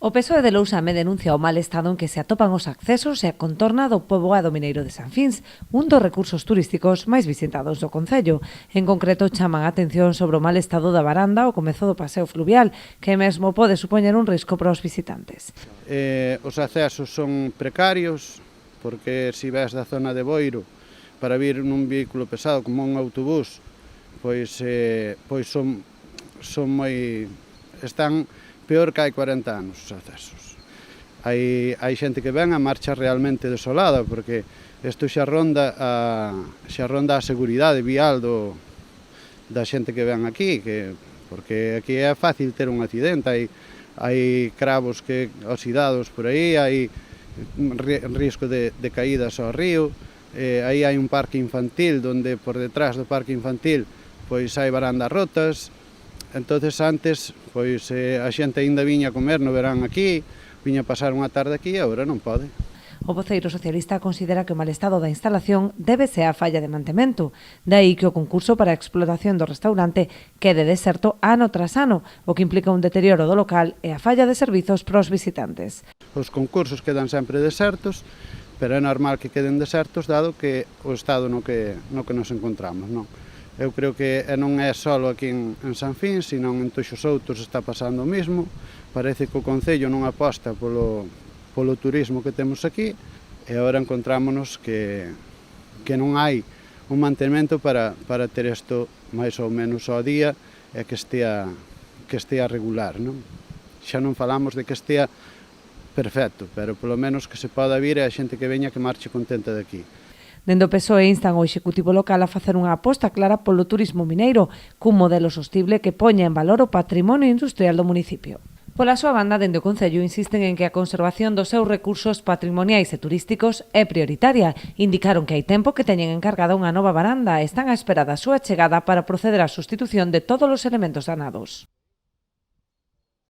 O PSOE de Lousame denuncia o mal estado en que se atopan os accesos e a contorna do poboado mineiro de Sanfins, un dos recursos turísticos máis visitados do concello. En concreto, chaman a atención sobre o mal estado da varanda ao comezo do paseo fluvial, que mesmo pode supoñer un risco para os visitantes. Os accesos son precarios, porque se ves da zona de Boiro para vir nun vehículo pesado como un autobús, pois son moi... están peor que hai 40 anos os accesos. Hai xente que ven a marcha realmente desolada, porque isto xa ronda a seguridade vial da xente que ven aquí, porque aquí é fácil ter un accidente, hai cravos oxidados por aí, hai risco de caídas ao río, aí hai un parque infantil, onde por detrás do parque infantil pois hai barandas rotas. Entonces antes pois a xente aínda viña a comer no verán aquí, viña a pasar unha tarde aquí e agora non pode. O voceiro socialista considera que o mal estado da instalación débese á falla de mantemento, daí que o concurso para a explotación do restaurante quede deserto ano tras ano, o que implica un deterioro do local e a falla de servizos para os visitantes. Os concursos quedan sempre desertos, pero é normal que queden desertos dado que o estado no que nos encontramos, non? Eu creo que non é só aquí en Sanfins, sino en todos os outros está pasando o mesmo. Parece que o Concello non aposta polo turismo que temos aquí e agora encontrámonos que non hai un mantemento para ter isto máis ou menos ao día e que estea regular, non? Xa non falamos de que estea perfecto, pero polo menos que se poda vir e a xente que veña que marche contenta de aquí. Dende o PSOE instan o Executivo local a facer unha aposta clara polo turismo mineiro, cun modelo sostible que poña en valor o patrimonio industrial do municipio. Pola súa banda, dende o Concello insisten en que a conservación dos seus recursos patrimoniais e turísticos é prioritaria. Indicaron que hai tempo que teñen encargada unha nova varanda e están á espera da súa chegada para proceder á sustitución de todos os elementos danados.